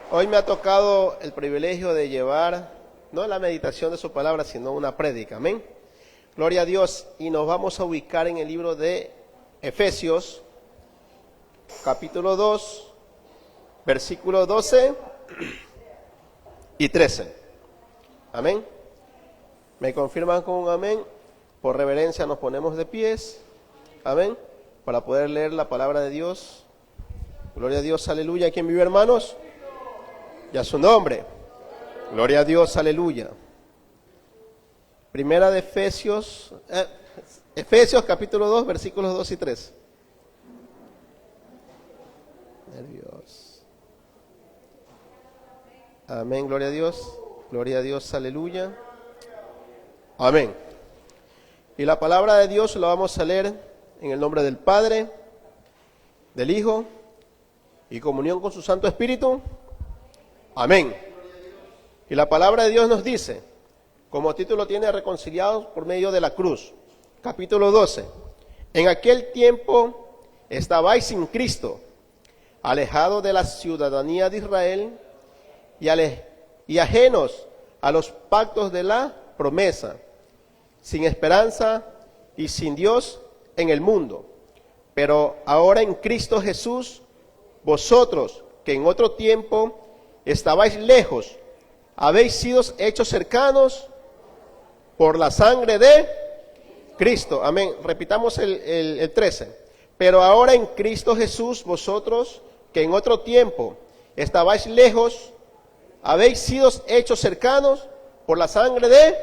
Hoy me ha tocado el privilegio de llevar, no la meditación de su palabra, sino una prédica. Amén. Gloria a Dios. Y nos vamos a ubicar en el libro de Efesios, capítulo 2, versículos 12 y 13. Amén. ¿Me confirman con un amén? Por reverencia nos ponemos de pies. Amén. Para poder leer la palabra de Dios. Gloria a Dios, aleluya. ¿Quién vive, hermanos? Y a su nombre. Gloria a Dios, aleluya. Primera de Efesios, capítulo 2, versículos 2 y 3. Nervios. Amén, gloria a Dios. Gloria a Dios, aleluya. Amén. Y la palabra de Dios la vamos a leer en el nombre del Padre, del Hijo y comunión con su Santo Espíritu. Amén. Y la palabra de Dios nos dice, como título tiene reconciliados por medio de la cruz, capítulo 12. En aquel tiempo estabais sin Cristo, alejados de la ciudadanía de Israel y ajenos a los pactos de la promesa, sin esperanza y sin Dios en el mundo. Pero ahora en Cristo Jesús, vosotros que en otro tiempo estabais lejos, habéis sido hechos cercanos por la sangre de Cristo. Amén. Repitamos el 13. Pero ahora en Cristo Jesús, vosotros que en otro tiempo estabais lejos, habéis sido hechos cercanos por la sangre de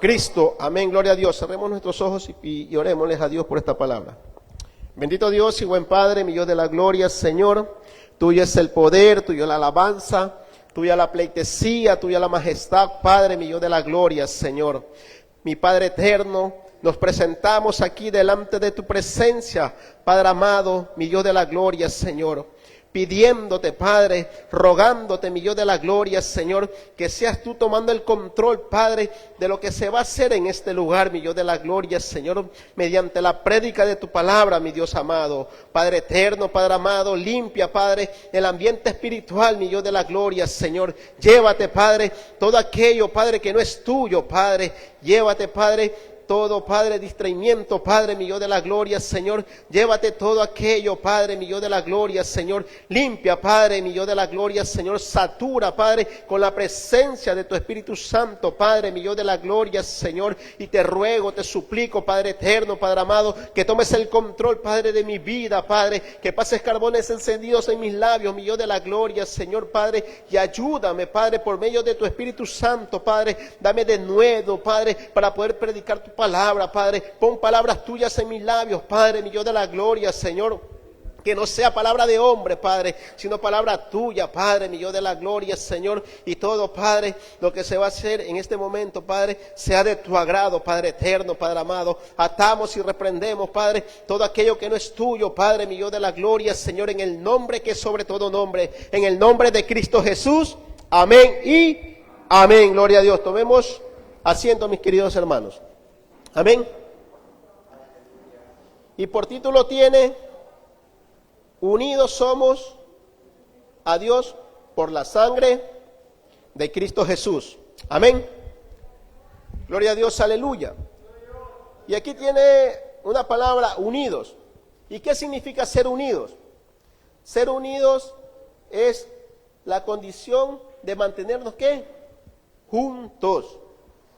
Cristo. Amén. Gloria a Dios. Cerremos nuestros ojos y orémosles a Dios por esta palabra. Bendito Dios y buen Padre, mi Dios de la gloria, Señor. Tuyo es el poder, tuyo la alabanza, tuya la pleitesía, tuya la majestad, Padre, mi Dios de la gloria, Señor. Mi Padre eterno, nos presentamos aquí delante de tu presencia, Padre amado, mi Dios de la gloria, Señor. Pidiéndote, Padre, rogándote, mi Dios de la gloria, Señor, que seas tú tomando el control, Padre, de lo que se va a hacer en este lugar, mi Dios de la gloria, Señor, mediante la prédica de tu palabra, mi Dios amado. Padre eterno, Padre amado, limpia, Padre, el ambiente espiritual, mi Dios de la gloria, Señor. Llévate, Padre, todo aquello, Padre, que no es tuyo, Padre. Llévate, Padre, todo, Padre, distraimiento, Padre, mi Dios de la gloria, Señor. Llévate todo aquello, Padre, mi Dios de la gloria, Señor. Limpia, Padre, mi Dios de la gloria, Señor. Satura, Padre, con la presencia de tu Espíritu Santo, Padre, mi Dios de la gloria, Señor. Y te ruego, te suplico, Padre eterno, Padre amado, que tomes el control, Padre, de mi vida, Padre. Que pases carbones encendidos en mis labios, mi Dios de la gloria, Señor, Padre. Y ayúdame, Padre, por medio de tu Espíritu Santo, Padre. Dame de nuevo, Padre, para poder predicar tu palabra, Padre. Pon palabras tuyas en mis labios, Padre, mi Dios de la gloria, Señor. Que no sea palabra de hombre, Padre, sino palabra tuya, Padre, mi Dios de la gloria, Señor. Y todo, Padre, lo que se va a hacer en este momento, Padre, sea de tu agrado, Padre eterno, Padre amado. Atamos y reprendemos, Padre, todo aquello que no es tuyo, Padre, mi Dios de la gloria, Señor, en el nombre que es sobre todo nombre, en el nombre de Cristo Jesús. Amén y amén. Gloria a Dios. Tomemos asiento, mis queridos hermanos. Amén. Y por título tiene: unidos somos a Dios por la sangre de Cristo Jesús. Amén. Gloria a Dios, aleluya. Y aquí tiene una palabra, unidos. ¿Y qué significa ser unidos? Ser unidos es la condición de mantenernos, ¿qué? Juntos.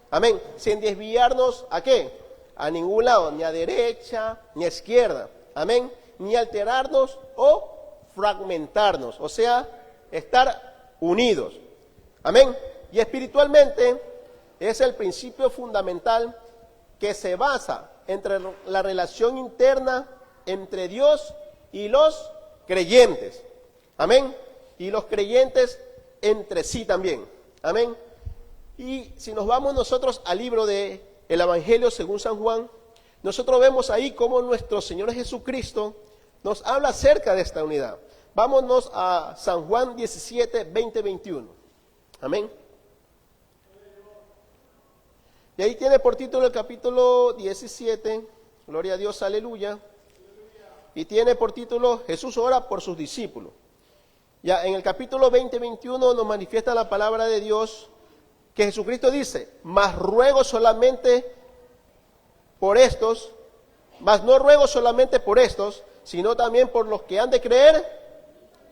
Amén. Sin desviarnos, ¿a qué? A ningún lado, ni a derecha, ni a izquierda. Amén. Ni alterarnos o fragmentarnos. O sea, estar unidos. Amén. Y espiritualmente es el principio fundamental que se basa entre la relación interna entre Dios y los creyentes. Amén. Y los creyentes entre sí también. Amén. Y si nos vamos nosotros al libro de el Evangelio según San Juan, nosotros vemos ahí cómo nuestro Señor Jesucristo nos habla acerca de esta unidad. Vámonos a San Juan 17, 20, 21. Amén. Y ahí tiene por título el capítulo 17, gloria a Dios, aleluya. Y tiene por título: Jesús ora por sus discípulos. Ya en el capítulo 20-21 nos manifiesta la palabra de Dios que Jesucristo dice, mas ruego solamente por estos, mas no ruego solamente por estos, sino también por los que han de creer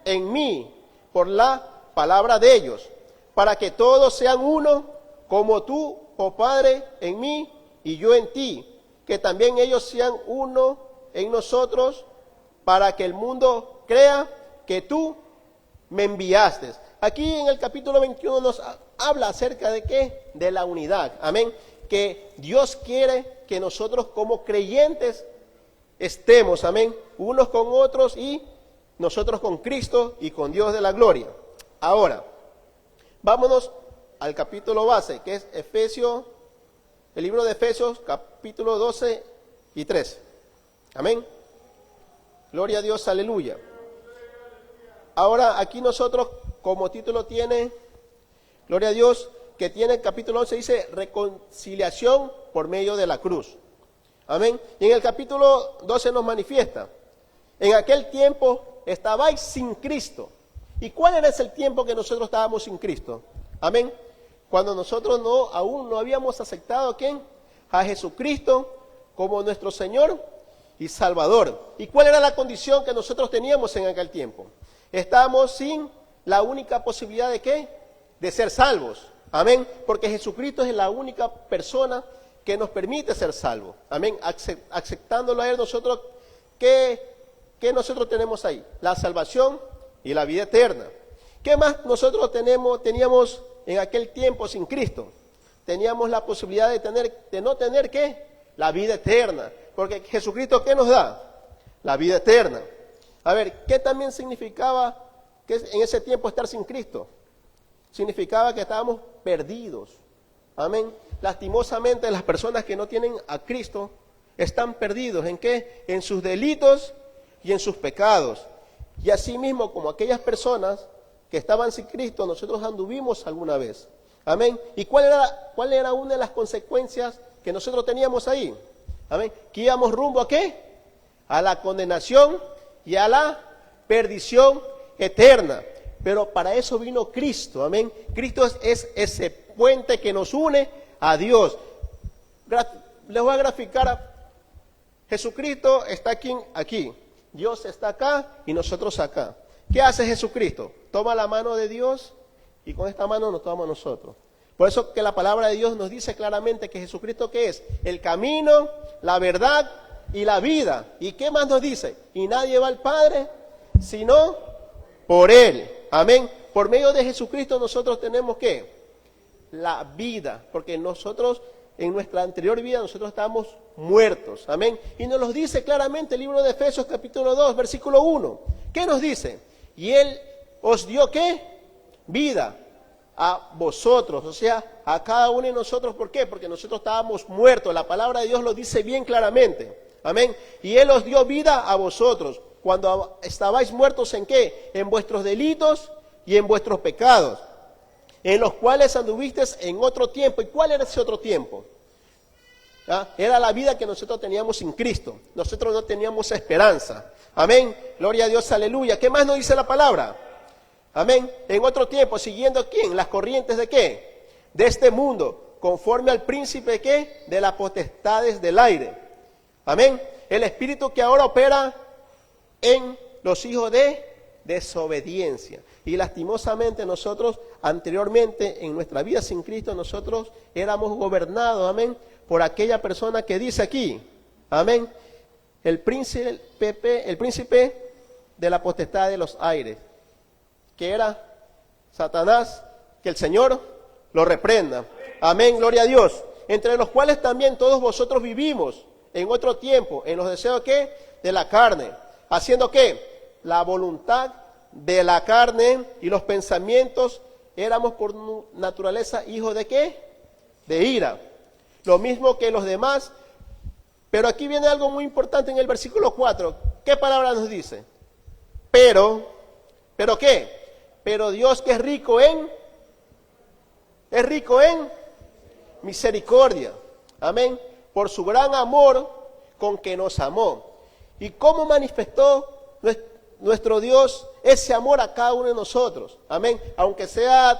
en mí, por la palabra de ellos, para que todos sean uno, como tú, oh Padre, en mí y yo en ti, que también ellos sean uno en nosotros, para que el mundo crea que tú me enviaste. Aquí en el capítulo 21 nos habla acerca de ¿qué? De la unidad, amén, que Dios quiere que nosotros como creyentes estemos, amén, unos con otros y nosotros con Cristo y con Dios de la gloria. Ahora, vámonos al capítulo base, que es Efesios, el libro de Efesios, capítulo 12 y 13. Amén. Gloria a Dios, aleluya. Ahora, aquí nosotros, como título tiene, gloria a Dios, que tiene el capítulo 11, dice reconciliación por medio de la cruz. Amén. Y en el capítulo 12 nos manifiesta, en aquel tiempo estabais sin Cristo. ¿Y cuál era ese tiempo que nosotros estábamos sin Cristo? Amén. Cuando nosotros aún no habíamos aceptado ¿a quién? A Jesucristo como nuestro Señor y Salvador. ¿Y cuál era la condición que nosotros teníamos en aquel tiempo? Estábamos sin la única posibilidad de ¿qué? De ser salvos. Amén. Porque Jesucristo es la única persona que nos permite ser salvos. Amén. Aceptándolo a Él, nosotros, ¿qué nosotros tenemos ahí? La salvación y la vida eterna. ¿Qué más nosotros teníamos en aquel tiempo sin Cristo? Teníamos la posibilidad de no tener ¿qué? La vida eterna. Porque Jesucristo, ¿qué nos da? La vida eterna. A ver, ¿qué también significaba que en ese tiempo estar sin Cristo? Significaba que estábamos perdidos. Amén. Lastimosamente las personas que no tienen a Cristo están perdidos. ¿En qué? En sus delitos y en sus pecados. Y así mismo como aquellas personas que estaban sin Cristo, nosotros anduvimos alguna vez. Amén. ¿Y cuál era una de las consecuencias que nosotros teníamos ahí? Amén. Que íbamos rumbo ¿a qué? A la condenación y a la perdición eterna. Pero para eso vino Cristo. Amén. Cristo es ese puente que nos une a Dios. Les voy a graficar. Jesucristo está aquí. Dios está acá y nosotros acá. ¿Qué hace Jesucristo? Toma la mano de Dios y con esta mano nos toma a nosotros. Por eso que la palabra de Dios nos dice claramente que Jesucristo ¿qué es? El camino, la verdad y la vida. ¿Y qué más nos dice? Y nadie va al Padre sino por Él. Amén. Por medio de Jesucristo nosotros tenemos ¿qué? La vida. Porque nosotros en nuestra anterior vida nosotros estábamos muertos. Amén. Y nos lo dice claramente el libro de Efesios capítulo 2, versículo 1. ¿Qué nos dice? Y Él os dio ¿qué? Vida a vosotros, o sea, a cada uno de nosotros. ¿Por qué? Porque nosotros estábamos muertos. La palabra de Dios lo dice bien claramente. Amén. Y Él os dio vida a vosotros cuando estabais muertos ¿en qué? En vuestros delitos y en vuestros pecados, en los cuales anduvisteis en otro tiempo. ¿Y cuál era ese otro tiempo? ¿Ah? Era la vida que nosotros teníamos sin Cristo. Nosotros no teníamos esperanza. Amén. Gloria a Dios, aleluya. ¿Qué más nos dice la palabra? Amén. En otro tiempo, siguiendo ¿quién? Las corrientes de ¿qué? De este mundo, conforme al príncipe ¿de qué? De las potestades del aire. Amén. El espíritu que ahora opera en los hijos de desobediencia. Y lastimosamente nosotros anteriormente en nuestra vida sin Cristo nosotros éramos gobernados, amén, por aquella persona que dice aquí, amén, el príncipe de la potestad de los aires, que era Satanás, que el Señor lo reprenda. Amén, gloria a Dios. Entre los cuales también todos vosotros vivimos en otro tiempo, en los deseos ¿qué? De la carne, haciendo ¿qué? La voluntad de la carne y los pensamientos. Éramos por naturaleza hijos de ¿qué? De ira, lo mismo que los demás. Pero aquí viene algo muy importante en el versículo 4. ¿Qué palabra nos dice? ¿Pero qué? Pero Dios que es rico en misericordia. Amén. Por su gran amor con que nos amó. ¿Y cómo manifestó nuestro Dios ese amor a cada uno de nosotros. Amén. Aunque sea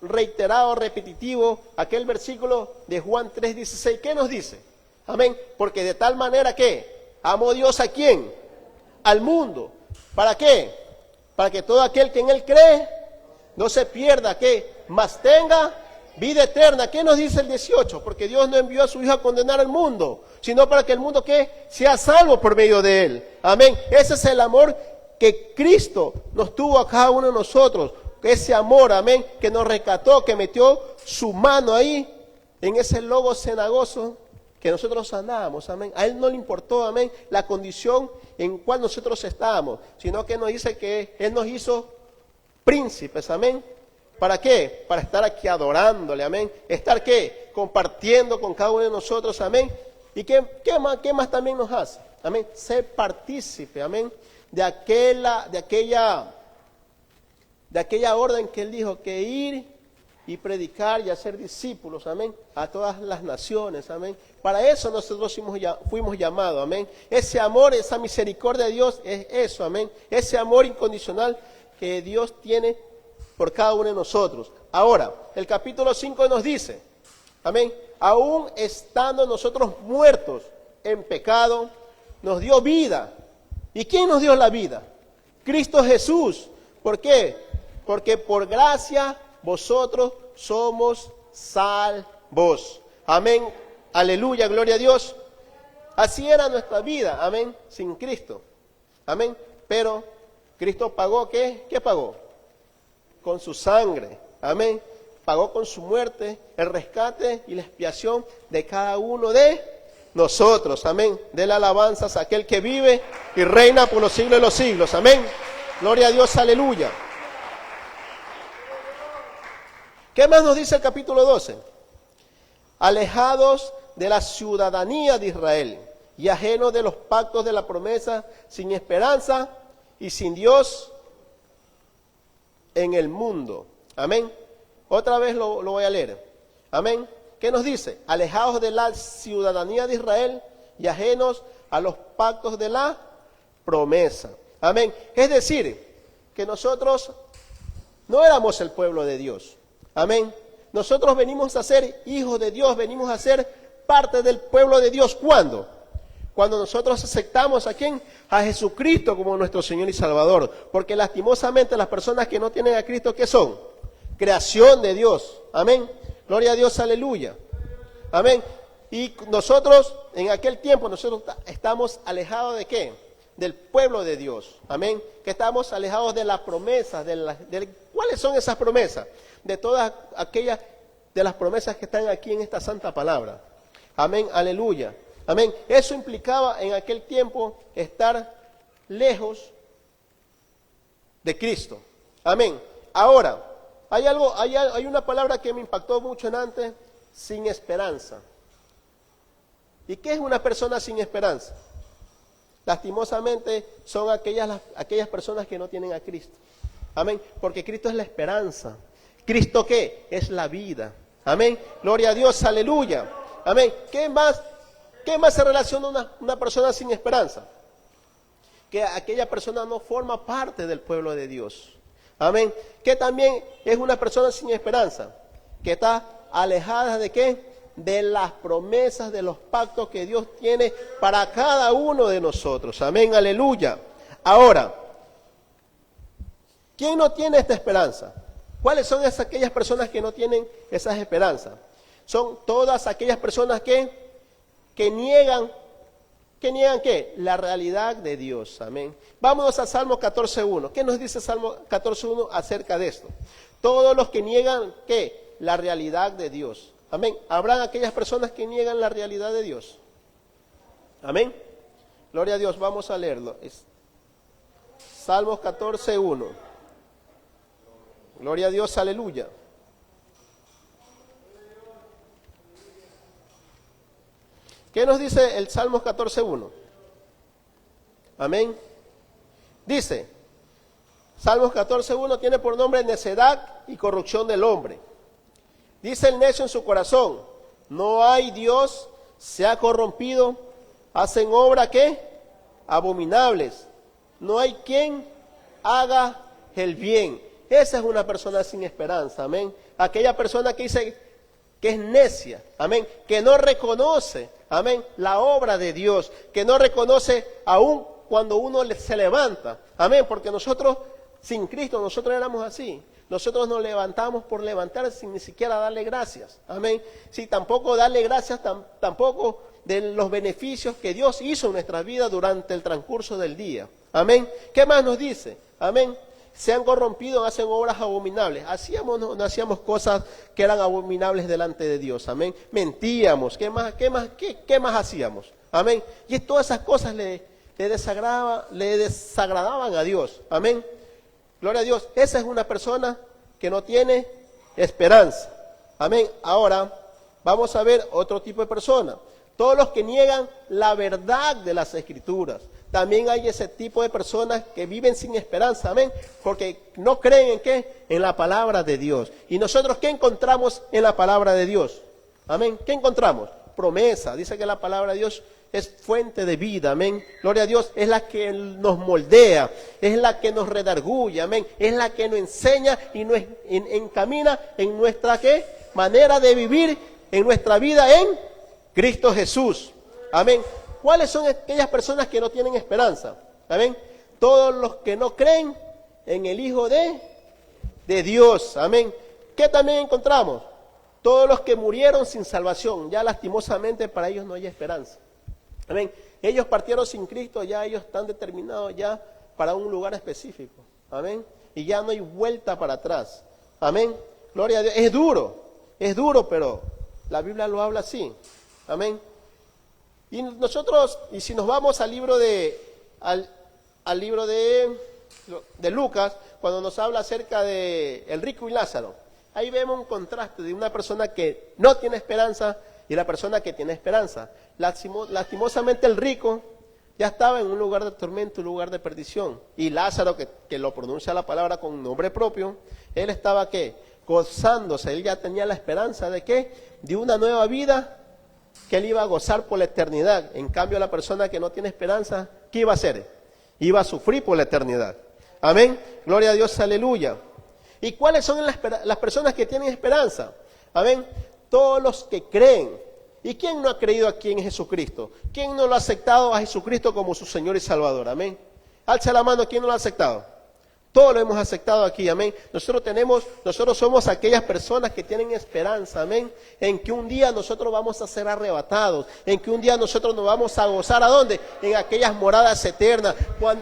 reiterado, repetitivo, aquel versículo de Juan 3:16, ¿qué nos dice? Amén. Porque de tal manera que amó Dios a quién? Al mundo. ¿Para qué? Para que todo aquel que en él cree no se pierda, ¿qué? Mas tenga vida eterna. ¿Qué nos dice el 18? Porque Dios no envió a su Hijo a condenar al mundo, sino para que el mundo, ¿qué? Sea salvo por medio de él. Amén. Ese es el amor que Cristo nos tuvo a cada uno de nosotros. Ese amor, amén, que nos rescató, que metió su mano ahí en ese logo cenagoso que nosotros andábamos, amén. A él no le importó, amén, la condición en cual nosotros estábamos, sino que nos dice que él nos hizo príncipes, amén. ¿Para qué? Para estar aquí adorándole, amén. Estar, ¿qué? Compartiendo con cada uno de nosotros, amén. ¿Y qué más también nos hace? Amén. Ser partícipe, amén, de aquella orden que él dijo, que ir y predicar y hacer discípulos, amén, a todas las naciones, amén. Para eso nosotros fuimos llamados, amén. Ese amor, esa misericordia de Dios es eso, amén. Ese amor incondicional que Dios tiene por cada uno de nosotros. Ahora, el capítulo 5 nos dice, amén, aún estando nosotros muertos en pecado, nos dio vida. ¿Y quién nos dio la vida? Cristo Jesús. ¿Por qué? Porque por gracia vosotros somos salvos. Amén. Aleluya, gloria a Dios. Así era nuestra vida, amén, sin Cristo. Amén. Pero Cristo pagó, ¿qué? ¿Qué pagó? Con su sangre. Amén. Pagó con su muerte el rescate y la expiación de cada uno de nosotros. Amén. De la alabanza a aquel que vive y reina por los siglos de los siglos. Amén. Gloria a Dios, aleluya. ¿Qué más nos dice el capítulo 12? Alejados de la ciudadanía de Israel y ajenos de los pactos de la promesa, sin esperanza y sin Dios en el mundo. Amén. Otra vez lo voy a leer. Amén. ¿Qué nos dice? Alejados de la ciudadanía de Israel y ajenos a los pactos de la promesa. Amén. Es decir, que nosotros no éramos el pueblo de Dios. Amén. Nosotros venimos a ser hijos de Dios, venimos a ser parte del pueblo de Dios. ¿Cuándo? Cuando nosotros aceptamos ¿a quién? A Jesucristo como nuestro Señor y Salvador. Porque lastimosamente las personas que no tienen a Cristo, ¿qué son? Creación de Dios. Amén. Gloria a Dios, aleluya. Amén. Y nosotros, en aquel tiempo, nosotros estamos alejados ¿de qué? Del pueblo de Dios. Amén. Que estamos alejados de las promesas. ¿Cuáles son esas promesas? De todas aquellas de las promesas que están aquí en esta santa palabra. Amén, aleluya. Amén. Eso implicaba en aquel tiempo estar lejos de Cristo. Amén. Ahora, hay una palabra que me impactó mucho en antes, sin esperanza. ¿Y qué es una persona sin esperanza? Lastimosamente son aquellas personas que no tienen a Cristo. Amén. Porque Cristo es la esperanza. ¿Cristo qué? Es la vida. Amén. Gloria a Dios, aleluya. Amén. ¿Qué más se relaciona una persona sin esperanza? Que aquella persona no forma parte del pueblo de Dios. Amén. Que también es una persona sin esperanza, que está alejada ¿de qué? De las promesas, de los pactos que Dios tiene para cada uno de nosotros. Amén, aleluya. Ahora, ¿quién no tiene esta esperanza? ¿Cuáles son aquellas personas que no tienen esas esperanzas? Son todas aquellas personas que niegan ¿qué? La realidad de Dios. Amén. Vámonos a Salmo 14.1. ¿Qué nos dice Salmo 14.1 acerca de esto? Todos los que niegan ¿qué? La realidad de Dios. Amén. ¿Habrán aquellas personas que niegan la realidad de Dios? Amén. Gloria a Dios. Vamos a leerlo. Salmos 14.1. Gloria a Dios, aleluya. ¿Qué nos dice el Salmos 14.1? Amén. Dice, Salmos 14.1 tiene por nombre necedad y corrupción del hombre. Dice el necio en su corazón, no hay Dios, se ha corrompido, hacen obra ¿qué? Abominables. no hay quien haga el bien. Esa es una persona sin esperanza, amén. Aquella persona que dice que es necia, amén, que no reconoce, amén, la obra de Dios, que no reconoce aún cuando uno se levanta, amén, porque nosotros sin Cristo, nosotros éramos así. Nosotros nos levantamos por levantar sin ni siquiera darle gracias, amén. Sí, tampoco darle gracias, tampoco de los beneficios que Dios hizo en nuestra vida durante el transcurso del día, amén. ¿Qué más nos dice? Amén. Se han corrompido, hacen obras abominables. No hacíamos cosas que eran abominables delante de Dios, amén. Mentíamos, ¿qué más hacíamos? Amén. Y todas esas cosas le desagradaban a Dios, amén. Gloria a Dios. Esa es una persona que no tiene esperanza, amén. Ahora vamos a ver otro tipo de persona. Todos los que niegan la verdad de las Escrituras. También hay ese tipo de personas que viven sin esperanza, amén, porque no creen en qué, en la palabra de Dios. Y nosotros, ¿qué encontramos en la palabra de Dios? Amén. ¿Qué encontramos? Promesa. Dice que la palabra de Dios es fuente de vida, amén. Gloria a Dios, es la que nos moldea, es la que nos redarguye, amén. Es la que nos enseña y nos encamina en nuestra ¿qué? Manera de vivir en nuestra vida en Cristo Jesús, amén. ¿Cuáles son aquellas personas que no tienen esperanza? Amén. Todos los que no creen en el Hijo de Dios. Amén. ¿Qué también encontramos? Todos los que murieron sin salvación. Ya lastimosamente para ellos no hay esperanza. Amén. Ellos partieron sin Cristo, ya ellos están determinados ya para un lugar específico. Amén. Y ya no hay vuelta para atrás. Amén. Gloria a Dios. Es duro, pero la Biblia lo habla así. Amén. Y nosotros, y si nos vamos al libro al libro de Lucas, cuando nos habla acerca de el rico y Lázaro, ahí vemos un contraste de una persona que no tiene esperanza y la persona que tiene esperanza. Lastimosamente el rico ya estaba en un lugar de tormento, un lugar de perdición. Y Lázaro, que lo pronuncia la palabra con nombre propio, él estaba ¿qué? Gozándose, él ya tenía la esperanza de ¿qué? De una nueva vida que él iba a gozar por la eternidad. En cambio, la persona que no tiene esperanza, ¿qué iba a hacer? Iba a sufrir por la eternidad. Amén. Gloria a Dios, aleluya. ¿Y cuáles son las personas que tienen esperanza? Amén. Todos los que creen. ¿Y quién no ha creído aquí en Jesucristo? ¿Quién no lo ha aceptado a Jesucristo como su Señor y Salvador? Amén. Alza la mano, ¿quién no lo ha aceptado? Todos lo hemos aceptado aquí, amén. Nosotros somos aquellas personas que tienen esperanza, amén, en que un día nosotros vamos a ser arrebatados, en que un día nosotros nos vamos a gozar, ¿a dónde? En aquellas moradas eternas,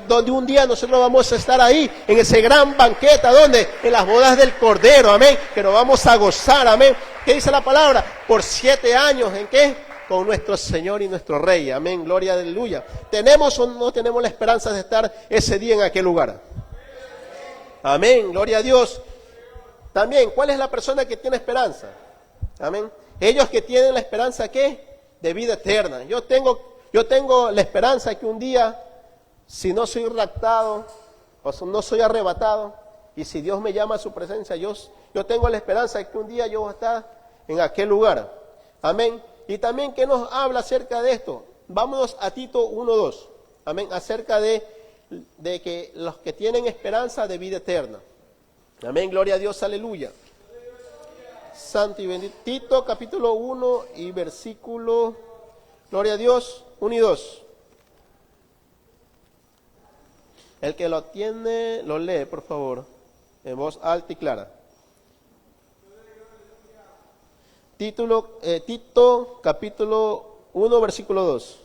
donde un día nosotros vamos a estar ahí, en ese gran banquete, ¿a dónde? En las bodas del Cordero, amén, que nos vamos a gozar, amén. ¿Qué dice la palabra? Por 7 años, ¿en qué? Con nuestro Señor y nuestro Rey, amén, gloria, aleluya. ¿Tenemos o no tenemos la esperanza de estar ese día en aquel lugar? Amén, gloria a Dios. También, ¿cuál es la persona que tiene esperanza? Amén. Ellos que tienen la esperanza, ¿qué? De vida eterna. Yo tengo la esperanza que un día, si no soy raptado, o no soy arrebatado, y si Dios me llama a su presencia, yo tengo la esperanza de que un día yo voy a estar en aquel lugar. Amén. Y también, ¿qué nos habla acerca de esto? Vámonos a Tito 1:2. Amén. Acerca de que los que tienen esperanza de vida eterna. Amén, gloria a Dios, aleluya. Santo y bendito. Tito capítulo 1 y versículo, gloria a Dios, 1 y 2. El que lo tiene, lo lee, por favor, en voz alta y clara. Tito capítulo 1, versículo 2.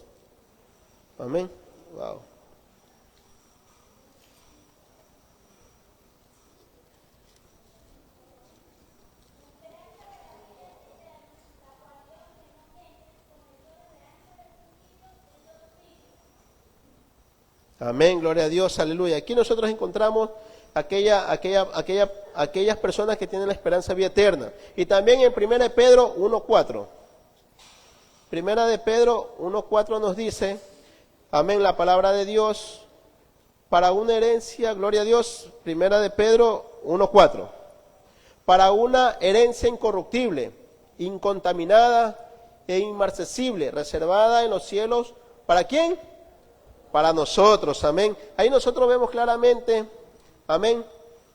Amén. Wow. Amén, gloria a Dios, aleluya. Aquí nosotros encontramos aquellas personas que tienen la esperanza de vida eterna. Y también en 1 de Pedro 1:4. 1 de Pedro 1:4 nos dice, amén, la palabra de Dios, para una herencia, gloria a Dios, 1 de Pedro 1:4. Para una herencia incorruptible, incontaminada e inmarcesible, reservada en los cielos, ¿para quién? para nosotros, amén. Ahí nosotros vemos claramente, amén,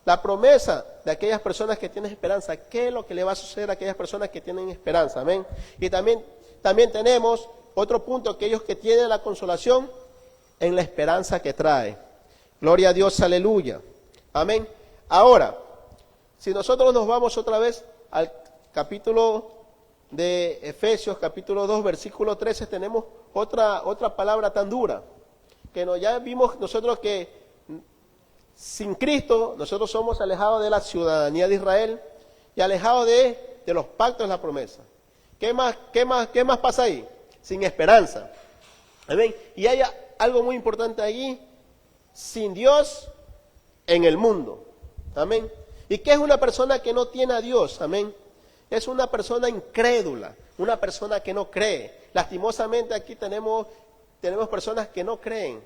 la promesa de aquellas personas que tienen esperanza. ¿Qué es lo que le va a suceder a aquellas personas que tienen esperanza? Amén. Y también tenemos otro punto, aquellos que tienen la consolación en la esperanza que trae. Gloria a Dios, aleluya. Amén. Ahora, si nosotros nos vamos otra vez al capítulo de Efesios, capítulo 2, versículo 13, tenemos otra palabra tan dura, que ya vimos nosotros que sin Cristo nosotros somos alejados de la ciudadanía de Israel y alejados de los pactos de la promesa. ¿Qué más pasa ahí? Sin esperanza. Amén. Y hay algo muy importante allí, sin Dios en el mundo. Amén. ¿Y qué es una persona que no tiene a Dios? Amén. Es una persona incrédula, una persona que no cree. Lastimosamente aquí tenemos personas que no creen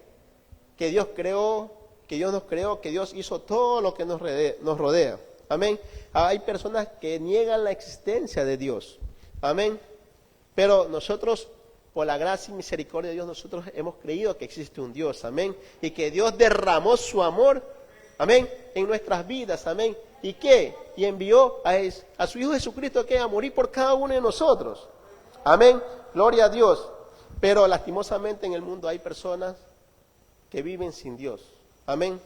que Dios creó, que Dios nos creó, que Dios hizo todo lo que nos rodea. Amén. Hay personas que niegan la existencia de Dios. Amén. Pero nosotros, por la gracia y misericordia de Dios, nosotros hemos creído que existe un Dios. Amén. Y que Dios derramó su amor, amén, en nuestras vidas. Amén. ¿Y qué? Y envió a su Hijo Jesucristo a morir por cada uno de nosotros. Amén. Gloria a Dios. Pero lastimosamente en el mundo hay personas que viven sin Dios. Amén.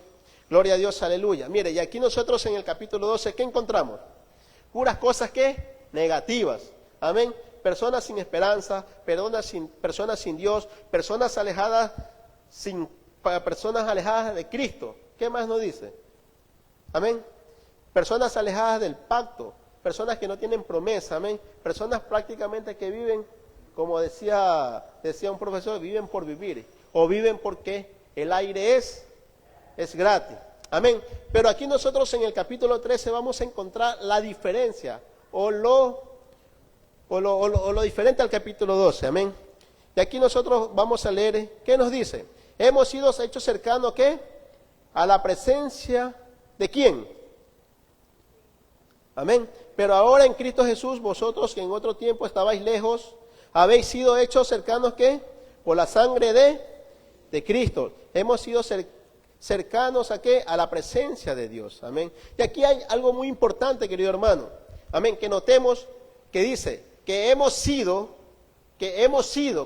Gloria a Dios, aleluya. Mire, y aquí nosotros en el capítulo 12, ¿qué encontramos? Puras cosas que negativas. Amén. Personas sin esperanza, personas sin Dios, personas alejadas de Cristo. ¿Qué más nos dice? Amén. Personas alejadas del pacto, personas que no tienen promesa, amén. Personas prácticamente que viven, como decía un profesor, viven por vivir, o viven porque el aire es gratis. Amén. Pero aquí nosotros en el capítulo 13 vamos a encontrar la diferencia, o lo diferente al capítulo 12, amén. Y aquí nosotros vamos a leer, ¿qué nos dice? Hemos sido hechos cercanos, ¿qué? A la presencia de ¿quién? Amén. Pero ahora en Cristo Jesús, vosotros que en otro tiempo estabais lejos, habéis sido hechos cercanos, ¿qué? Por la sangre de Cristo. Hemos sido cercanos ¿a qué? A la presencia de Dios. Amén. Y aquí hay algo muy importante, querido hermano. Amén. Que notemos que dice que hemos sido,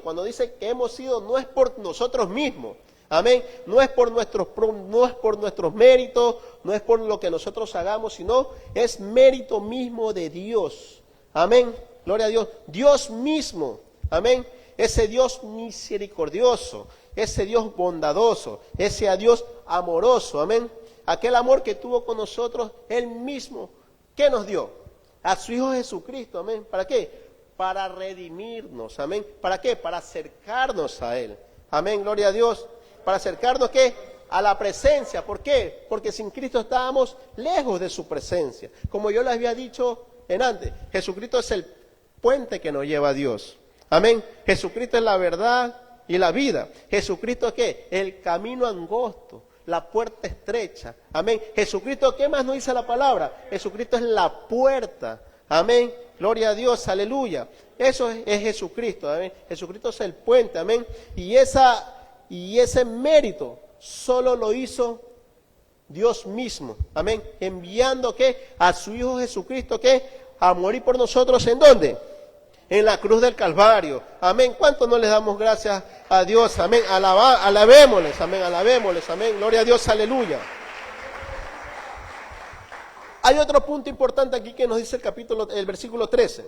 cuando dice que hemos sido, no es por nosotros mismos. Amén. No es por nuestros méritos, no es por lo que nosotros hagamos, sino es mérito mismo de Dios. Amén. Gloria a Dios. Dios mismo. Amén. Ese Dios misericordioso, ese Dios bondadoso, ese Dios amoroso. Amén. Aquel amor que tuvo con nosotros, Él mismo, ¿qué nos dio? A su Hijo Jesucristo. Amén. ¿Para qué? Para redimirnos. Amén. ¿Para qué? Para acercarnos a Él. Amén. Gloria a Dios. Para acercarnos, ¿qué? A la presencia. ¿Por qué? Porque sin Cristo estábamos lejos de su presencia. Como yo les había dicho antes, Jesucristo es el puente que nos lleva a Dios. Amén. Jesucristo es la verdad y la vida. Jesucristo es ¿qué? El camino angosto, la puerta estrecha. Amén. Jesucristo, ¿qué más nos dice la palabra? Jesucristo es la puerta. Amén. Gloria a Dios, aleluya. Eso es Jesucristo. Amén. Jesucristo es el puente. Amén. Y ese mérito solo lo hizo Dios mismo. Amén. Enviando ¿qué? A su Hijo Jesucristo ¿qué? A morir por nosotros. ¿En dónde? En la cruz del Calvario. Amén. ¿Cuánto no les damos gracias a Dios? Amén. Alabémosles. Amén. Alabémosles. Amén. Gloria a Dios. Aleluya. Hay otro punto importante aquí que nos dice el versículo 13.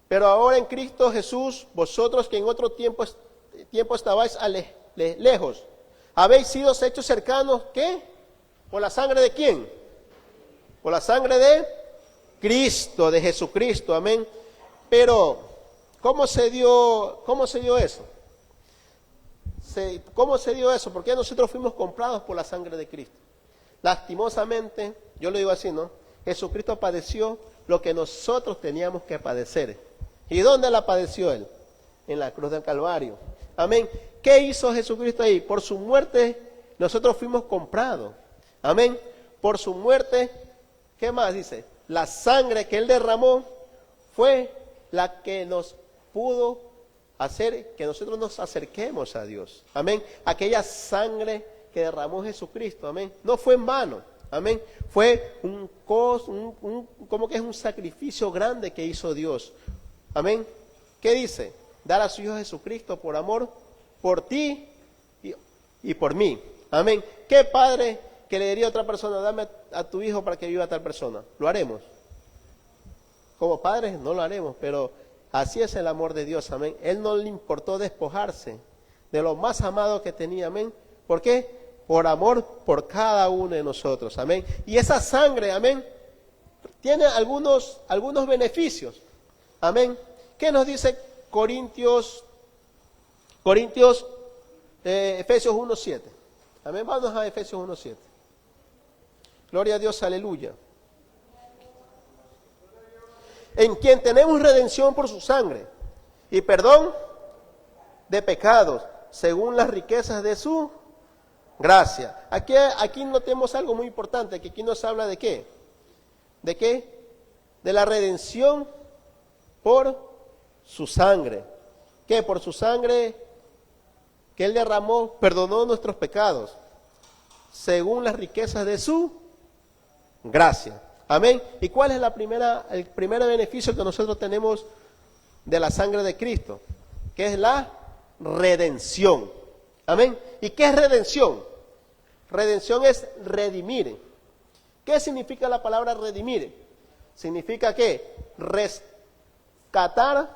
Pero ahora en Cristo Jesús, vosotros que en otro tiempo estabais lejos, habéis sido hechos cercanos, ¿qué? ¿Por la sangre de quién? Por la sangre de Cristo, de Jesucristo, amén. Pero, ¿cómo se dio eso? ¿Cómo se dio eso? Porque nosotros fuimos comprados por la sangre de Cristo. Lastimosamente, yo lo digo así, ¿no? Jesucristo padeció lo que nosotros teníamos que padecer. ¿Y dónde la padeció Él? En la cruz del Calvario. Amén. ¿Qué hizo Jesucristo ahí? Por su muerte nosotros fuimos comprados. Amén. Por su muerte, ¿qué más dice? La sangre que Él derramó fue la que nos pudo hacer que nosotros nos acerquemos a Dios. Amén. Aquella sangre que derramó Jesucristo, amén, no fue en vano, amén, fue como que es un sacrificio grande que hizo Dios, amén. ¿Qué dice? Dar a su Hijo Jesucristo por amor, por ti y por mí, amén. ¿Qué padre que le diría a otra persona, dame a tu hijo para que viva tal persona? ¿Lo haremos? Como padres no lo haremos, pero así es el amor de Dios, amén. Él no le importó despojarse de lo más amado que tenía, amén. ¿Por qué? Por amor por cada uno de nosotros, amén. Y esa sangre, amén, tiene algunos beneficios, amén. ¿Qué nos dice Efesios 1:7? Amén, vamos a Efesios 1:7. Gloria a Dios, aleluya. En quien tenemos redención por su sangre y perdón de pecados, según las riquezas de su gracia. Aquí notemos algo muy importante, que aquí nos habla de qué. ¿De qué? De la redención por su sangre. ¿Qué? Por su sangre que Él derramó, perdonó nuestros pecados, según las riquezas de su gracia. Amén. ¿Y cuál es el primer beneficio que nosotros tenemos de la sangre de Cristo? Que es la redención. Amén. ¿Y qué es redención? Redención es redimir. ¿Qué significa la palabra redimir? Significa que rescatar,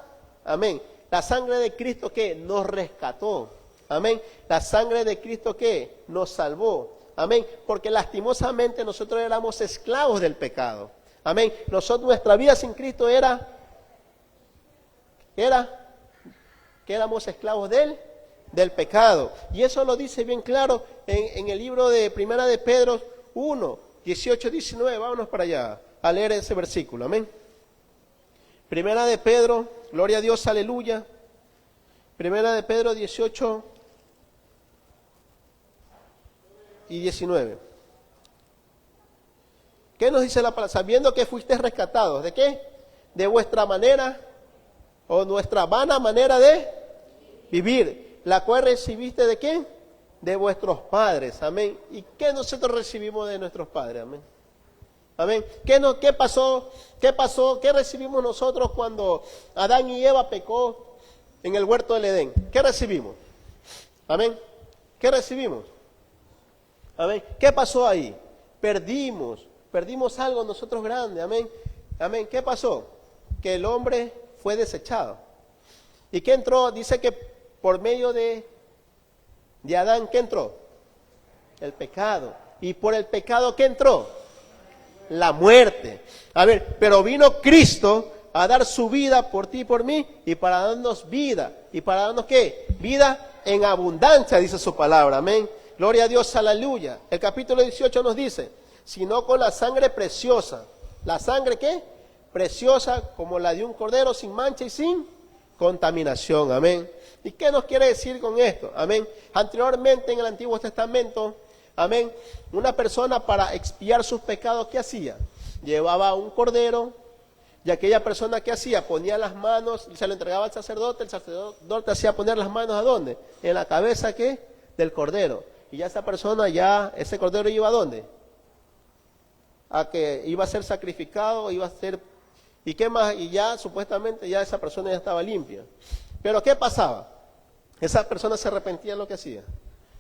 amén. La sangre de Cristo que nos rescató, amén. La sangre de Cristo que nos salvó, amén. Porque lastimosamente nosotros éramos esclavos del pecado, amén. Nuestra vida sin Cristo era que éramos esclavos del pecado. Y eso lo dice bien claro en el libro de Primera de Pedro 1, 18, 19. Vámonos para allá a leer ese versículo, amén. Primera de Pedro, gloria a Dios, aleluya. Primera de Pedro 18 y 19. ¿Qué nos dice la palabra? Sabiendo que fuiste rescatados, ¿de qué? De vuestra manera o nuestra vana manera de vivir, la cual recibiste ¿de qué? De vuestros padres, amén. ¿Y qué nosotros recibimos de nuestros padres, amén? Amén. ¿Qué pasó? ¿Qué recibimos nosotros cuando Adán y Eva pecó en el huerto del Edén? ¿Qué recibimos? Amén. ¿Qué recibimos? Amén. ¿Qué pasó ahí? Perdimos algo nosotros grande, amén. Amén. ¿Qué pasó? Que el hombre fue desechado. ¿Y qué entró? Dice que por medio de Adán, ¿qué entró? El pecado. ¿Y por el pecado qué entró? La muerte. A ver, pero vino Cristo a dar su vida por ti y por mí, y para darnos vida. ¿Y para darnos qué? Vida en abundancia, dice su palabra, amén. Gloria a Dios, aleluya. El capítulo 18 nos dice, sino con la sangre preciosa. ¿La sangre qué? Preciosa como la de un cordero sin mancha y sin contaminación, amén. ¿Y qué nos quiere decir con esto? Amén. Anteriormente en el Antiguo Testamento, amén, una persona para expiar sus pecados, ¿qué hacía? Llevaba un cordero, y aquella persona ¿qué hacía? Ponía las manos, se lo entregaba al sacerdote, el sacerdote hacía poner las manos ¿a dónde? En la cabeza ¿qué? Del cordero. Y ya esa persona, ese cordero iba ¿a dónde? A que iba a ser sacrificado, iba a ser, ¿y qué más? Y ya supuestamente ya esa persona ya estaba limpia. Pero ¿qué pasaba? Esa persona se arrepentía de lo que hacía.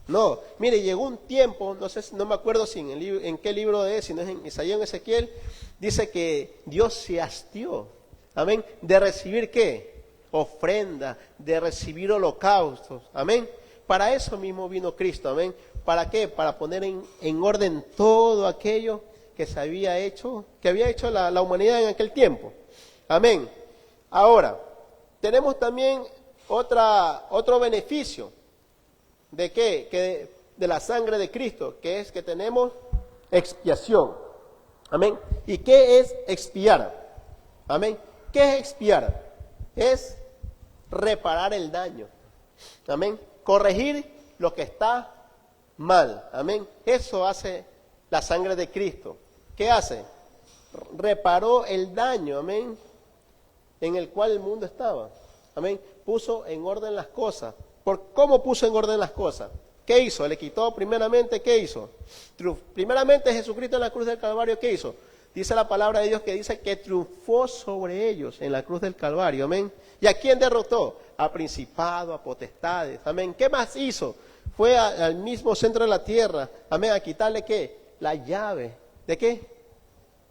No, mire, llegó un tiempo, no me acuerdo si en qué libro es, si no es en Isaías o en Ezequiel, dice que Dios se hastió, amén, de recibir ¿qué? Ofrenda, de recibir holocaustos, amén. Para eso mismo vino Cristo, amén. ¿Para qué? Para poner en orden todo aquello que se había hecho, que había hecho la humanidad en aquel tiempo, amén. Ahora, tenemos también otro beneficio. ¿De qué? De la sangre de Cristo, que es que tenemos expiación. Amén. ¿Y qué es expiar? Amén. ¿Qué es expiar? Es reparar el daño. Amén. Corregir lo que está mal. Amén. Eso hace la sangre de Cristo. ¿Qué hace? Reparó el daño, amén, en el cual el mundo estaba. Amén. Puso en orden las cosas. ¿Cómo puso en orden las cosas? ¿Qué hizo? Le quitó primeramente, ¿qué hizo? Primeramente Jesucristo en la cruz del Calvario, ¿qué hizo? Dice la palabra de Dios que dice que triunfó sobre ellos en la cruz del Calvario, amén. ¿Y a quién derrotó? A principados, a potestades, amén. ¿Qué más hizo? Fue al mismo centro de la tierra, amén, a quitarle ¿qué? La llave, ¿de qué?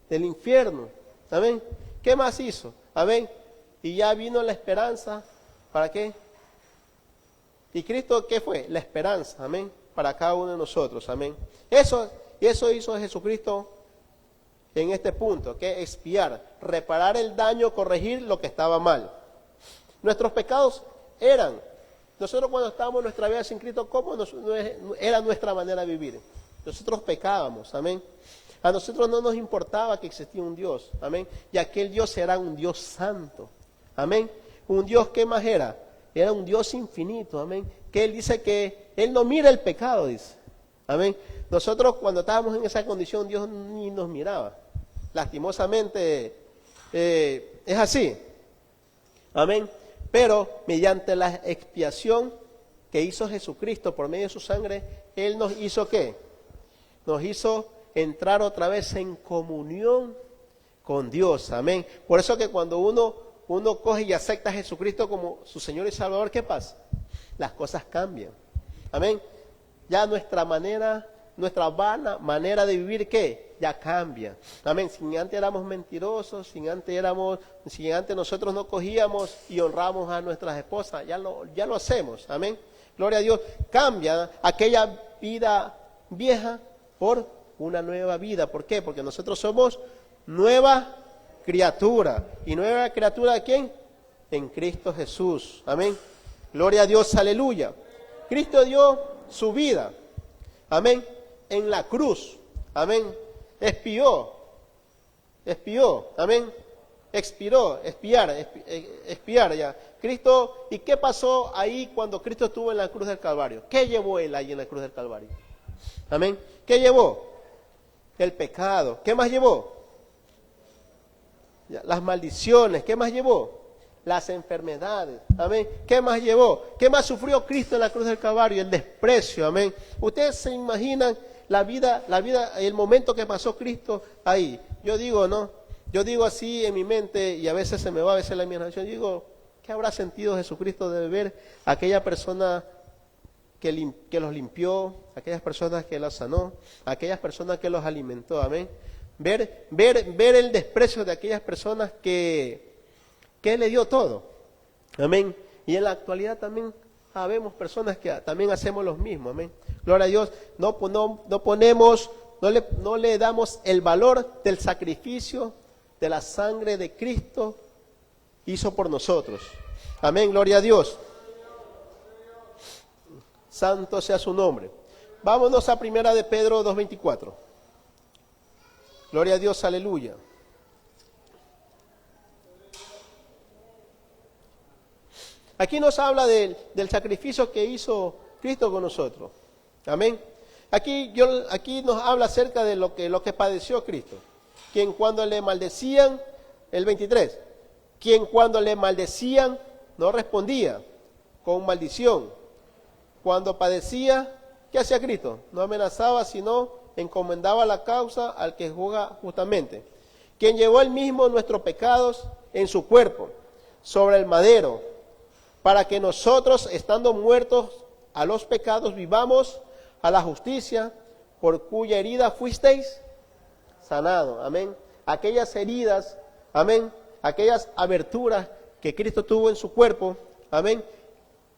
Del infierno, amén. ¿Qué más hizo? Amén. Y ya vino la esperanza, ¿para qué? ¿Y Cristo qué fue? La esperanza, amén, para cada uno de nosotros, amén. Eso hizo Jesucristo en este punto, que es expiar, reparar el daño, corregir lo que estaba mal. Nuestros pecados nosotros cuando estábamos en nuestra vida sin Cristo, ¿cómo era nuestra manera de vivir? Nosotros pecábamos, amén. A nosotros no nos importaba que existía un Dios, amén. Y aquel Dios era un Dios santo, amén. Un Dios que más era un Dios infinito, amén. Que Él dice que Él no mira el pecado, dice, amén. Nosotros cuando estábamos en esa condición, Dios ni nos miraba. Lastimosamente es así, amén. Pero mediante la expiación que hizo Jesucristo por medio de su sangre, Él nos hizo ¿qué? Nos hizo entrar otra vez en comunión con Dios, amén. Por eso que cuando uno coge y acepta a Jesucristo como su Señor y Salvador, ¿qué pasa? Las cosas cambian, amén. Ya nuestra vana manera de vivir, ¿qué? Ya cambia, amén. Si antes éramos mentirosos, si antes nosotros no cogíamos y honramos a nuestras esposas, ya lo hacemos, amén. Gloria a Dios. Cambia aquella vida vieja por una nueva vida. ¿Por qué? Porque nosotros somos nueva criatura. ¿Y nueva criatura de quién? En Cristo Jesús, amén. Gloria a Dios, aleluya. Cristo dio su vida, amén, en la cruz, amén. Expió, amén. Expiar ya. Cristo, ¿y qué pasó ahí cuando Cristo estuvo en la cruz del Calvario? ¿Qué llevó Él ahí en la cruz del Calvario? Amén. ¿Qué llevó? El pecado. ¿Qué más llevó? Las maldiciones. ¿Qué más llevó? Las enfermedades. Amén. ¿Qué más llevó? ¿Qué más sufrió Cristo en la cruz del Calvario? El desprecio. Amén. Ustedes se imaginan la vida, el momento que pasó Cristo ahí. Yo digo así en mi mente, y a veces se me va a veces la imaginación, digo, ¿qué habrá sentido Jesucristo de ver a aquella persona que los limpió, aquellas personas que los sanó, aquellas personas que los alimentó? Amén. Ver el desprecio de aquellas personas que le dio todo. Amén. Y en la actualidad también habemos personas que también hacemos lo mismo. Amén. Gloria a Dios. No le damos el valor del sacrificio de la sangre de Cristo hizo por nosotros. Amén. Gloria a Dios. Santo sea su nombre. Vámonos a primera de Pedro 2:24. Gloria a Dios, aleluya. Aquí nos habla del sacrificio que hizo Cristo con nosotros. Amén. Aquí nos habla acerca de lo que padeció Cristo. Quien cuando le maldecían, el 23, quien cuando le maldecían no respondía con maldición. Cuando padecía, ¿qué hacía Cristo? No amenazaba, sino encomendaba la causa al que juzga justamente. Quien llevó él mismo nuestros pecados en su cuerpo, sobre el madero, para que nosotros, estando muertos a los pecados, vivamos a la justicia, por cuya herida fuisteis sanado. Amén. Aquellas heridas, amén, aquellas aberturas que Cristo tuvo en su cuerpo, amén,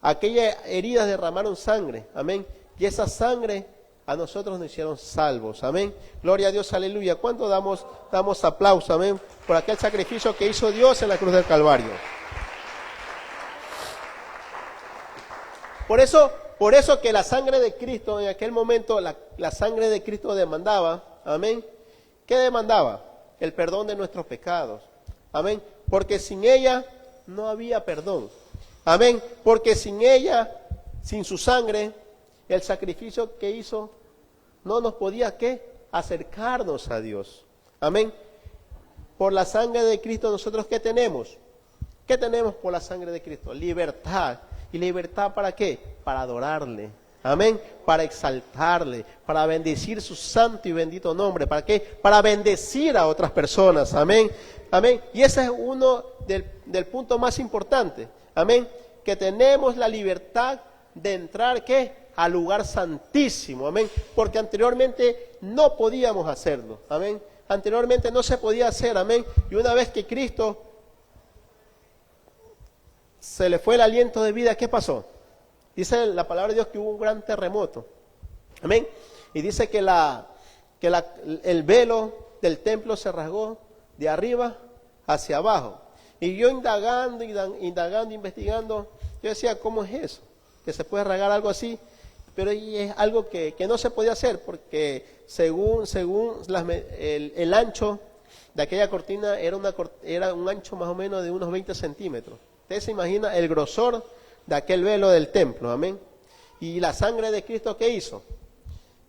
aquellas heridas derramaron sangre, amén, y esa sangre a nosotros nos hicieron salvos, amén. Gloria a Dios, aleluya. ¿Cuánto damos aplauso, amén, por aquel sacrificio que hizo Dios en la cruz del Calvario? Por eso que la sangre de Cristo, en aquel momento, la sangre de Cristo demandaba, amén. ¿Qué demandaba? El perdón de nuestros pecados, amén. Porque sin ella no había perdón, amén. Porque sin ella, sin su sangre, el sacrificio que hizo, no nos podía, ¿qué? Acercarnos a Dios, amén. Por la sangre de Cristo, nosotros, ¿qué tenemos? ¿Qué tenemos por la sangre de Cristo? Libertad. ¿Y libertad para qué? Para adorarle. Amén. Para exaltarle, para bendecir su santo y bendito nombre. ¿Para qué? Para bendecir a otras personas. Amén. Amén. Y ese es uno del punto más importante. Amén. Que tenemos la libertad de entrar, ¿qué? Al lugar santísimo. Amén. Porque anteriormente no podíamos hacerlo. Amén. Anteriormente no se podía hacer. Amén. Y una vez que Cristo se le fue el aliento de vida, ¿qué pasó? Dice la palabra de Dios que hubo un gran terremoto. Amén. Y dice que el velo del templo se rasgó de arriba hacia abajo. Y yo indagando, investigando, yo decía, ¿cómo es eso? Que se puede rasgar algo así. Pero es algo que no se podía hacer, porque según el ancho de aquella cortina era un ancho más o menos de unos 20 centímetros. Usted se imagina el grosor de aquel velo del templo, amén. Y la sangre de Cristo, ¿qué hizo?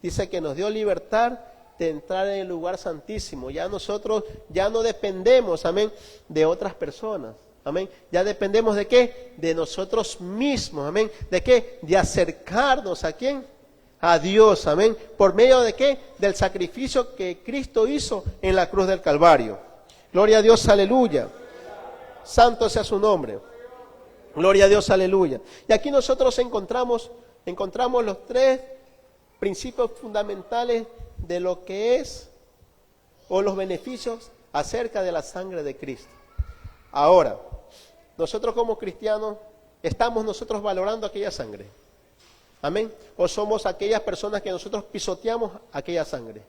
Dice que nos dio libertad de entrar en el lugar santísimo. Ya nosotros ya no dependemos, amén, de otras personas, amén. Ya dependemos de qué, de nosotros mismos, amén. ¿De qué? De acercarnos a quién, a Dios, amén. ¿Por medio de qué? Del sacrificio que Cristo hizo en la cruz del Calvario. Gloria a Dios, aleluya. Santo sea su nombre. Gloria a Dios, aleluya. Y aquí nosotros encontramos los tres principios fundamentales de lo que es, o los beneficios acerca de la sangre de Cristo. Ahora, nosotros como cristianos, ¿estamos nosotros valorando aquella sangre? Amén. ¿O somos aquellas personas que nosotros pisoteamos aquella sangre?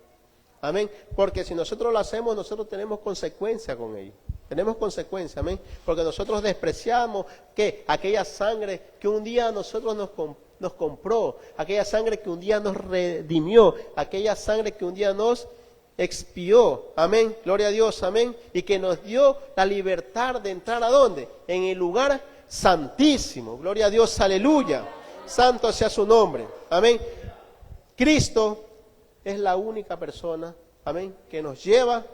Amén. Porque si nosotros lo hacemos, nosotros tenemos consecuencia con ello. Tenemos consecuencia, amén. Porque nosotros despreciamos que aquella sangre que un día nosotros nos compró, aquella sangre que un día nos redimió, aquella sangre que un día nos expió, amén, gloria a Dios, amén, y que nos dio la libertad de entrar ¿a dónde? En el lugar santísimo, gloria a Dios, aleluya, santo sea su nombre, amén. Cristo es la única persona, amén, que nos lleva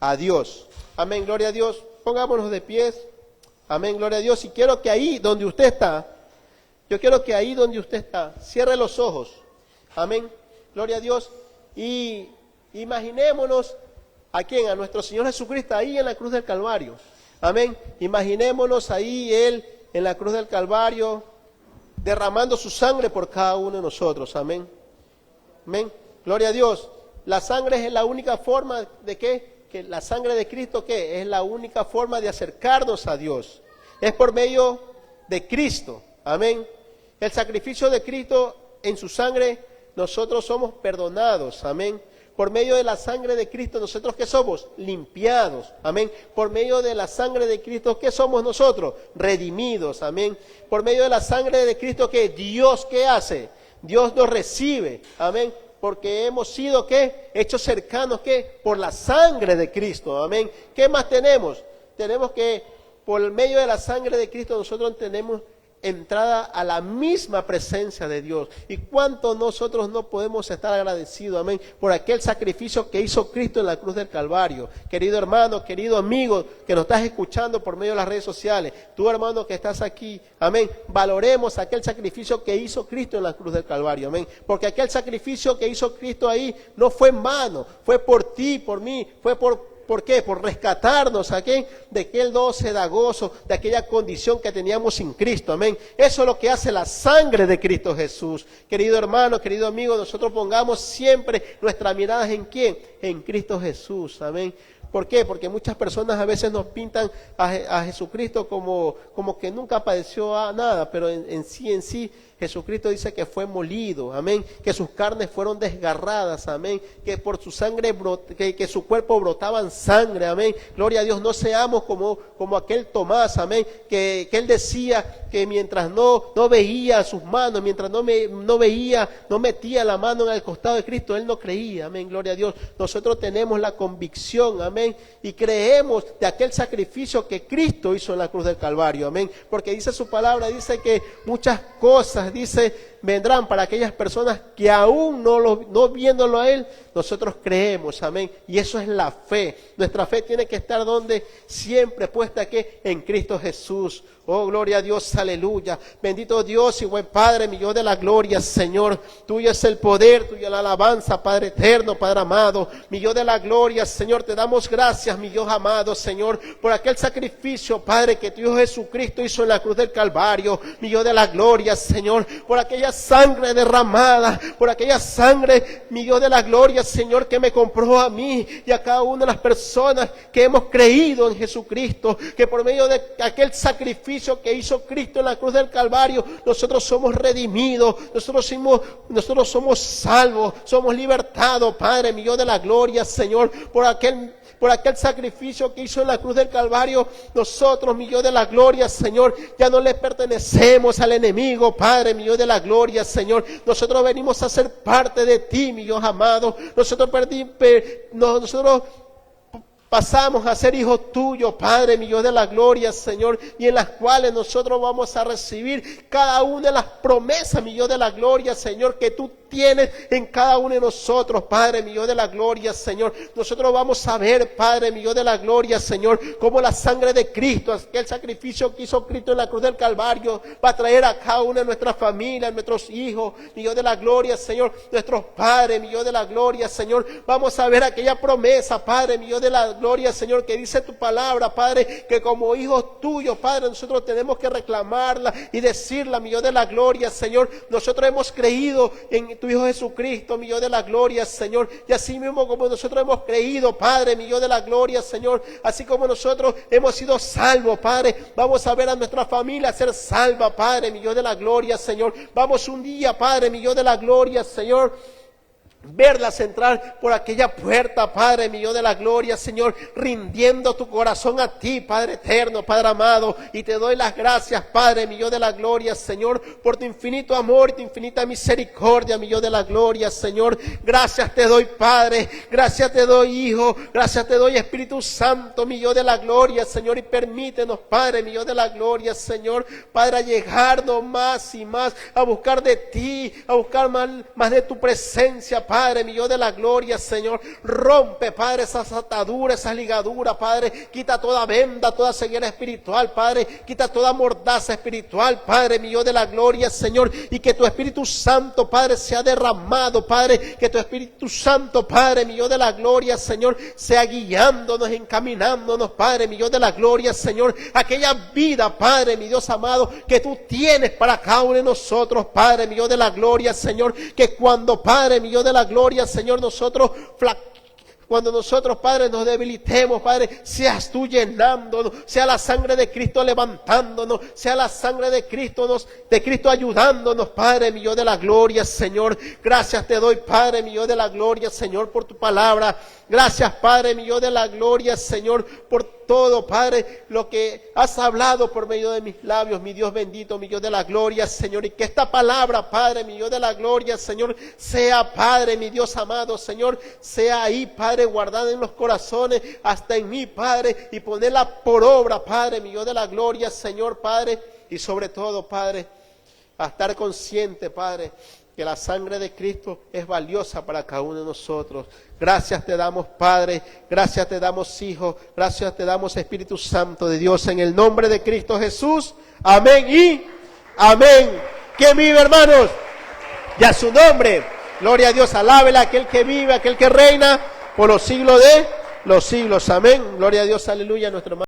a Dios, amén, gloria a Dios. Pongámonos de pies, amén, gloria a Dios. Y quiero que ahí donde usted está, cierre los ojos, amén, gloria a Dios. Y imaginémonos a quién, a nuestro Señor Jesucristo ahí en la cruz del Calvario, amén. Imaginémonos ahí Él en la cruz del Calvario derramando su sangre por cada uno de nosotros, amén, amén, gloria a Dios. La sangre es la única forma de que la sangre de Cristo, ¿qué? Es la única forma de acercarnos a Dios. Es por medio de Cristo. Amén. El sacrificio de Cristo, en su sangre, nosotros somos perdonados. Amén. Por medio de la sangre de Cristo, nosotros ¿qué somos? Limpiados. Amén. Por medio de la sangre de Cristo, ¿qué somos nosotros? Redimidos. Amén. Por medio de la sangre de Cristo, ¿qué? Dios, ¿qué hace? Dios nos recibe. Amén. Porque hemos sido, ¿qué? Hechos cercanos, ¿qué? Por la sangre de Cristo, amén. ¿Qué más tenemos? Tenemos que, por medio de la sangre de Cristo, nosotros tenemos entrada a la misma presencia de Dios. ¿Y cuánto nosotros no podemos estar agradecidos, amén, por aquel sacrificio que hizo Cristo en la cruz del Calvario? Querido hermano, querido amigo que nos estás escuchando por medio de las redes sociales, tú hermano que estás aquí, amén, valoremos aquel sacrificio que hizo Cristo en la cruz del Calvario, amén, porque aquel sacrificio que hizo Cristo ahí no fue en vano, fue por ti, por mí, fue ¿por qué? Por rescatarnos aquí de aquel no cedagoso, de aquella condición que teníamos sin Cristo, amén. Eso es lo que hace la sangre de Cristo Jesús. Querido hermano, querido amigo, nosotros pongamos siempre nuestras miradas ¿en quién? En Cristo Jesús, amén. ¿Por qué? Porque muchas personas a veces nos pintan a Jesucristo como que nunca padeció nada, pero en sí, Jesucristo dice que fue molido, amén, que sus carnes fueron desgarradas, amén, que por su sangre, que su cuerpo brotaban sangre, amén, gloria a Dios. No seamos como aquel Tomás, amén, que él decía que mientras no veía sus manos, mientras no veía, no metía la mano en el costado de Cristo, él no creía, amén, gloria a Dios. Nosotros tenemos la convicción, amén, y creemos de aquel sacrificio que Cristo hizo en la cruz del Calvario, amén, porque dice su palabra, dice que muchas cosas, dice vendrán para aquellas personas que aún no viéndolo a Él, nosotros creemos, amén. Y eso es la fe. Nuestra fe tiene que estar donde siempre puesta que en Cristo Jesús. Oh, gloria a Dios, aleluya. Bendito Dios y buen Padre, mi Dios de la gloria, Señor. Tuyo es el poder, tuyo la alabanza, Padre eterno, Padre amado. Mi Dios de la gloria, Señor, te damos gracias, mi Dios amado, Señor, por aquel sacrificio, Padre, que tu Hijo Jesucristo hizo en la cruz del Calvario. Mi Dios de la gloria, Señor, por aquella sangre derramada, por aquella sangre, mi Dios de la gloria, Señor, que me compró a mí y a cada una de las personas que hemos creído en Jesucristo, que por medio de aquel sacrificio que hizo Cristo en la cruz del Calvario, nosotros somos redimidos, nosotros somos salvos, somos libertados, Padre, mi Dios de la gloria, Señor, por aquel sacrificio que hizo en la cruz del Calvario. Nosotros, mi Dios de la gloria, Señor, ya no le pertenecemos al enemigo, Padre, mi Dios de la gloria, Señor. Nosotros venimos a ser parte de ti, mi Dios amado. Nosotros pasamos a ser hijos tuyos, Padre, mi Dios de la gloria, Señor, y en las cuales nosotros vamos a recibir cada una de las promesas, mi Dios de la gloria, Señor, que tú tienes en cada uno de nosotros, Padre, mi Dios de la gloria, Señor. Nosotros vamos a ver, Padre, mi Dios de la gloria, Señor, cómo la sangre de Cristo, aquel sacrificio que hizo Cristo en la cruz del Calvario, va a traer a cada una de nuestras familias, nuestros hijos, mi Dios de la gloria, Señor, nuestros padres, mi Dios de la gloria, Señor. Vamos a ver aquella promesa, Padre, mi Dios de la gloria, Señor, que dice tu palabra, Padre, que como hijos tuyos, Padre, nosotros tenemos que reclamarla y decirla, mi Dios de la gloria, Señor. Nosotros hemos creído en tu Hijo Jesucristo, mi Dios de la gloria, Señor, y así mismo como nosotros hemos creído, Padre, mi Dios de la gloria, Señor, así como nosotros hemos sido salvos, Padre, vamos a ver a nuestra familia ser salva, Padre, mi Dios de la gloria, Señor. Vamos un día, Padre, mi Dios de la gloria, Señor, verlas entrar por aquella puerta, Padre mío de la gloria, Señor, rindiendo tu corazón a ti, Padre eterno, Padre amado, y te doy las gracias, Padre mío de la gloria, Señor, por tu infinito amor y tu infinita misericordia, mío de la gloria, Señor. Gracias te doy, Padre, gracias te doy, Hijo, gracias te doy, Espíritu Santo, mío de la gloria, Señor, y permítenos, Padre mío de la gloria, Señor, Padre, a llegarnos más y más a buscar de ti, a buscar más de tu presencia, Padre, mi Dios de la gloria, Señor. Rompe, Padre, esas ataduras, esas ligaduras, Padre. Quita toda venda, toda ceguera espiritual, Padre. Quita toda mordaza espiritual, Padre, mi Dios de la gloria, Señor. Y que tu Espíritu Santo, Padre, sea derramado, Padre. Que tu Espíritu Santo, Padre, mi Dios de la gloria, Señor, sea guiándonos, encaminándonos, Padre, mi Dios de la gloria, Señor. Aquella vida, Padre, mi Dios amado, que tú tienes para cada uno de nosotros, Padre, mi Dios de la gloria, Señor. Que cuando, Padre, mi Dios de la gloria, Señor, cuando nosotros, Padre, nos debilitemos, Padre, seas tú llenándonos, sea la sangre de Cristo levantándonos, sea la sangre de Cristo ayudándonos, Padre mío de la gloria, Señor. Gracias te doy, Padre mío de la gloria, Señor, por tu palabra. Gracias, Padre mío de la gloria, Señor, por todo, Padre, lo que has hablado por medio de mis labios, mi Dios bendito, mi Dios de la gloria, Señor, y que esta palabra, Padre, mi Dios de la gloria, Señor, sea, Padre, mi Dios amado, Señor, sea ahí, Padre, guardada en los corazones, hasta en mí, Padre, y ponerla por obra, Padre, mi Dios de la gloria, Señor, Padre, y sobre todo, Padre, a estar consciente, Padre, que la sangre de Cristo es valiosa para cada uno de nosotros. Gracias te damos, Padre, gracias te damos, Hijo, gracias te damos, Espíritu Santo de Dios, en el nombre de Cristo Jesús. Amén y amén. ¿Quién vive, hermanos? Y a su nombre, gloria a Dios, alábela aquel que vive, aquel que reina por los siglos de los siglos. Amén. Gloria a Dios, aleluya, nuestro hermano.